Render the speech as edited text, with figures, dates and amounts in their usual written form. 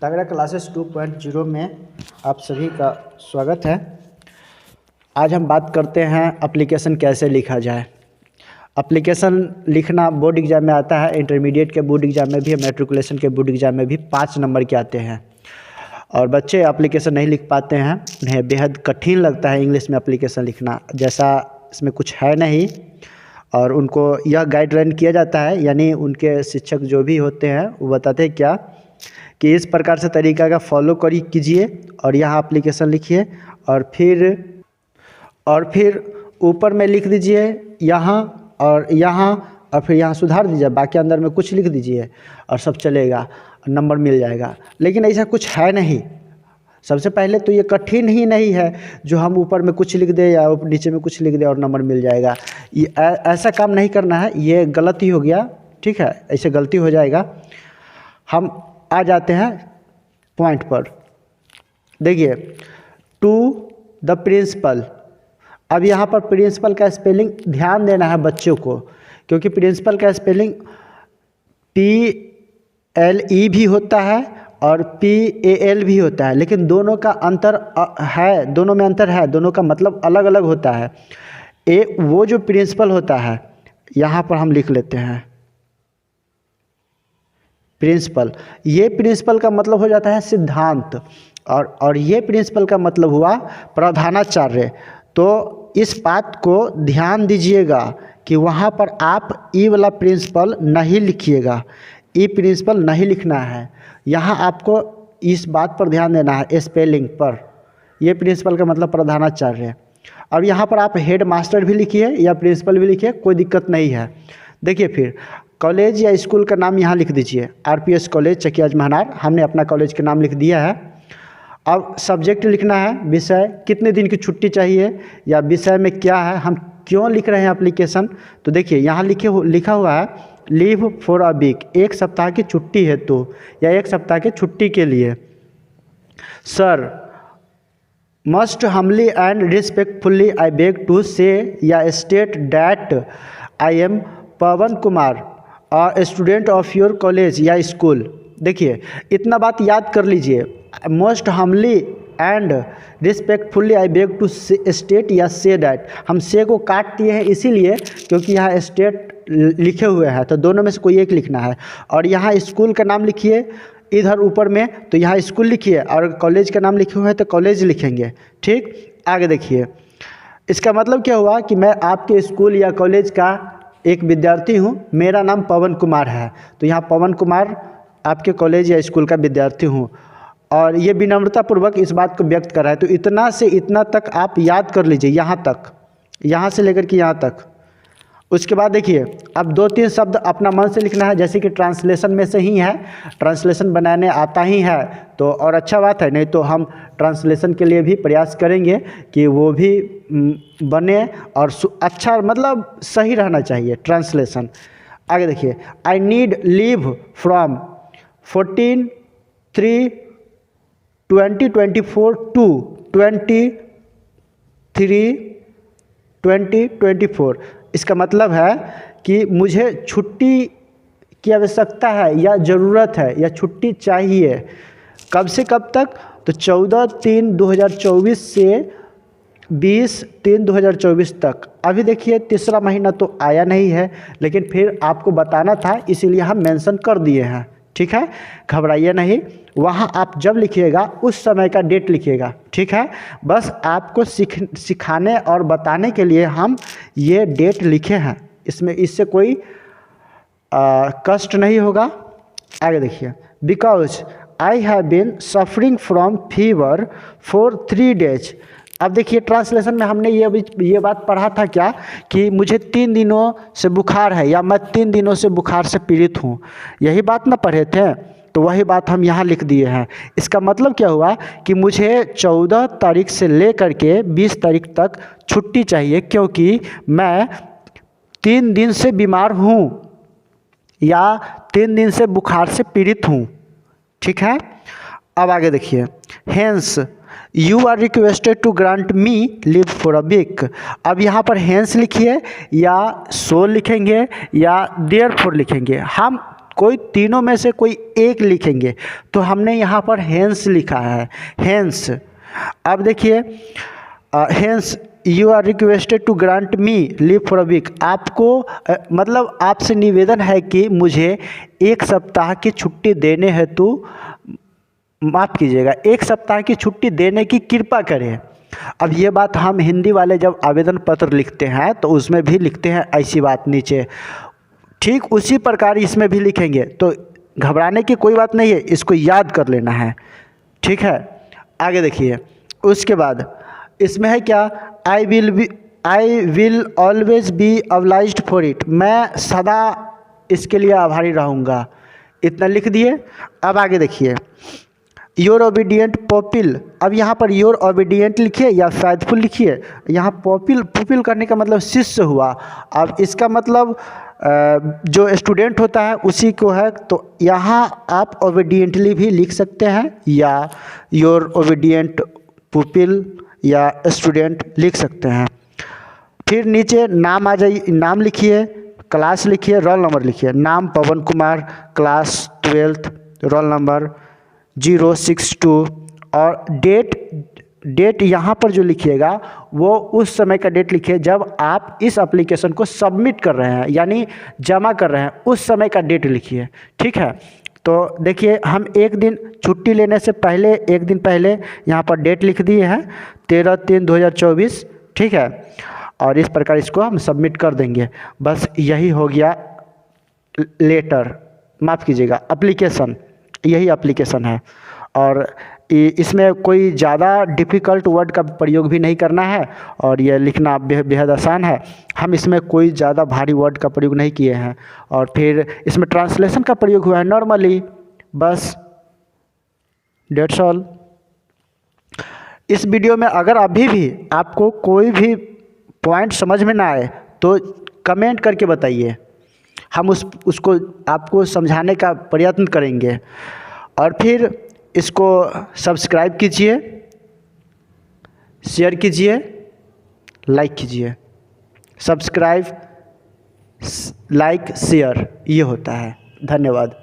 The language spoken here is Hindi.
तगड़ा क्लासेस 2.0 में आप सभी का स्वागत है। आज हम बात करते हैं एप्लीकेशन कैसे लिखा जाए। एप्लीकेशन लिखना बोर्ड एग्ज़ाम में आता है, इंटरमीडिएट के बोर्ड एग्ज़ाम में भी, मैट्रिकुलेशन के बोर्ड एग्ज़ाम में भी 5 नंबर के आते हैं और बच्चे एप्लीकेशन नहीं लिख पाते हैं। उन्हें बेहद कठिन लगता है इंग्लिश में एप्लीकेशन लिखना, जैसा इसमें कुछ है नहीं। और उनको यह गाइडलाइन किया जाता है, यानी उनके शिक्षक जो भी होते हैं वो बताते हैं क्या कि इस प्रकार से तरीका का फॉलो कीजिए और यहाँ एप्लीकेशन लिखिए और फिर ऊपर में लिख दीजिए यहाँ और फिर यहाँ सुधार दीजिए, बाकी अंदर में कुछ लिख दीजिए और सब चलेगा, नंबर मिल जाएगा। लेकिन ऐसा कुछ है नहीं। सबसे पहले तो ये कठिन ही नहीं है जो हम ऊपर में कुछ लिख दें या नीचे में कुछ लिख दें और नंबर मिल जाएगा। ये ऐसा काम नहीं करना है, ये गलती हो गया, ठीक है, ऐसे गलती हो जाएगा। हम आ जाते हैं पॉइंट पर। देखिए, टू द प्रिंसिपल। अब यहाँ पर प्रिंसिपल का स्पेलिंग ध्यान देना है बच्चों को, क्योंकि प्रिंसिपल का स्पेलिंग PLE भी होता है और PAL भी होता है, लेकिन दोनों का अंतर है, दोनों में अंतर है, दोनों का मतलब अलग अलग होता है। वो जो प्रिंसिपल होता है, यहाँ पर हम लिख लेते हैं प्रिंसिपल। ये प्रिंसिपल का मतलब हो जाता है सिद्धांत और ये प्रिंसिपल का मतलब हुआ प्रधानाचार्य। तो इस बात को ध्यान दीजिएगा कि वहाँ पर आप ई वाला प्रिंसिपल नहीं लिखिएगा, ई प्रिंसिपल नहीं लिखना है। यहाँ आपको इस बात पर ध्यान देना है, स्पेलिंग पर। ये प्रिंसिपल का मतलब प्रधानाचार्य। और यहाँ पर आप हेड मास्टर भी लिखिए या प्रिंसिपल भी लिखिए, कोई दिक्कत नहीं है। देखिए, फिर कॉलेज या स्कूल का नाम यहाँ लिख दीजिए, RPS कॉलेज चकिया महनार। हमने अपना कॉलेज का नाम लिख दिया है। अब सब्जेक्ट लिखना है, विषय, कितने दिन की छुट्टी चाहिए या विषय में क्या है, हम क्यों लिख रहे हैं एप्लीकेशन। तो देखिए, यहाँ लिखा हुआ है लीव फॉर अ वीक, 1 सप्ताह की छुट्टी है तो, या 1 सप्ताह की छुट्टी के लिए। Sir, must humbly and respectfully I beg to say या state that I am Pavan Kumar, student of your college या स्कूल। देखिए, इतना बात याद कर लीजिए, most humbly and respectfully I beg to state या से दैट। हम से को काट दिए हैं इसीलिए क्योंकि यहाँ स्टेट लिखे हुए हैं, तो दोनों में से कोई एक लिखना है। और यहाँ स्कूल का नाम लिखिए इधर ऊपर में, तो यहाँ स्कूल लिखिए, और कॉलेज का नाम लिखे हुए हैं तो कॉलेज लिखेंगे। ठीक, आगे देखिए, इसका मतलब क्या हुआ कि मैं आपके स्कूल या कॉलेज का एक विद्यार्थी हूँ, मेरा नाम पवन कुमार है, तो यहाँ पवन कुमार आपके कॉलेज या स्कूल का विद्यार्थी हूँ। और ये विनम्रतापूर्वक इस बात को व्यक्त कर रहा है। तो इतना से इतना तक आप याद कर लीजिए, यहाँ तक, यहाँ से लेकर के यहाँ तक। उसके बाद देखिए, अब 2-3 शब्द अपना मन से लिखना है, जैसे कि ट्रांसलेशन में से ही है, ट्रांसलेशन बनाने आता ही है तो और अच्छा बात है, नहीं तो हम ट्रांसलेशन के लिए भी प्रयास करेंगे कि वो भी बने और अच्छा, मतलब सही रहना चाहिए ट्रांसलेशन। आगे देखिए, I need leave from 14/3/2024 to 23/2024। इसका मतलब है कि मुझे छुट्टी की आवश्यकता है या ज़रूरत है या छुट्टी चाहिए। कब से कब तक, तो 14/3/2024 से 20/3/2024 तक। अभी देखिए, तीसरा महीना तो आया नहीं है, लेकिन फिर आपको बताना था इसीलिए हम मेंशन कर दिए हैं। ठीक है, घबराइए नहीं, वहाँ आप जब लिखिएगा उस समय का डेट लिखिएगा। ठीक है, बस आपको सिखाने और बताने के लिए हम ये डेट लिखे हैं, इससे कोई कष्ट नहीं होगा। आगे देखिए, because I have been suffering from fever for 3 days। अब देखिए, ट्रांसलेशन में हमने ये बात पढ़ा था क्या कि मुझे 3 दिनों से बुखार है या मैं 3 दिनों से बुखार से पीड़ित हूँ, यही बात ना पढ़े थे, तो वही बात हम यहाँ लिख दिए हैं। इसका मतलब क्या हुआ कि मुझे 14 तारीख से लेकर के 20 तारीख तक छुट्टी चाहिए, क्योंकि मैं 3 दिन से बीमार हूँ या 3 दिन से बुखार से पीड़ित हूँ। ठीक है, अब आगे देखिए, hence you are requested to grant me leave for a week. अब यहाँ पर हेंस लिखिए या सो लिखेंगे या देयरफॉर लिखेंगे, हम कोई तीनों में से कोई एक लिखेंगे। तो हमने यहाँ पर हेंस लिखा है, हेंस। अब देखिए hence you are requested to grant me leave for a week. आपको मतलब आपसे निवेदन है कि मुझे एक सप्ताह की छुट्टी देने हेतु, माफ़ कीजिएगा, एक सप्ताह की छुट्टी देने की कृपा करें। अब ये बात हम हिंदी वाले जब आवेदन पत्र लिखते हैं तो उसमें भी लिखते हैं ऐसी बात नीचे, ठीक उसी प्रकार इसमें भी लिखेंगे। तो घबराने की कोई बात नहीं है, इसको याद कर लेना है, ठीक है। आगे देखिए, उसके बाद इसमें है क्या, I will always be obliged for it. मैं सदा इसके लिए आभारी रहूँगा। इतना लिख दिए। अब आगे देखिए, योर ओबीडियंट पॉपिल। अब यहाँ पर योर ओबीडियंट लिखिए या फैथफुल लिखिए। यहाँ पॉपिल करने का मतलब शिष्य हुआ। अब इसका मतलब जो स्टूडेंट होता है उसी को है, तो यहाँ आप ओबीडियंटली भी लिख सकते हैं या योर ओबीडियंट पुपिल या स्टूडेंट लिख सकते हैं। फिर नीचे नाम आ जाइए, नाम लिखिए, क्लास लिखिए, रोल नंबर लिखिए। नाम Pawan Kumar, class 12th, roll number 062 और डेट यहाँ पर जो लिखिएगा वो उस समय का डेट लिखिए जब आप इस एप्लीकेशन को सबमिट कर रहे हैं, यानी जमा कर रहे हैं, उस समय का डेट लिखिए, ठीक है। तो देखिए हम एक दिन छुट्टी लेने से पहले, एक दिन पहले यहाँ पर डेट लिख दिए हैं 13/3/2024, ठीक है। और इस प्रकार इसको हम सबमिट कर देंगे। बस यही हो गया लेटर, माफ़ कीजिएगा एप्लीकेशन, यही एप्लीकेशन है। और इसमें कोई ज़्यादा डिफ़िकल्ट वर्ड का प्रयोग भी नहीं करना है और यह लिखना बेहद आसान है। हम इसमें कोई ज़्यादा भारी वर्ड का प्रयोग नहीं किए हैं और फिर इसमें ट्रांसलेशन का प्रयोग हुआ है नॉर्मली, बस डेट्स ऑल। इस वीडियो में अगर अभी भी आपको कोई भी पॉइंट समझ में ना आए तो कमेंट करके बताइए, हम उसको आपको समझाने का प्रयत्न करेंगे। और फिर इसको सब्सक्राइब कीजिए, शेयर कीजिए, लाइक कीजिए। सब्सक्राइब, लाइक, शेयर ये होता है। धन्यवाद।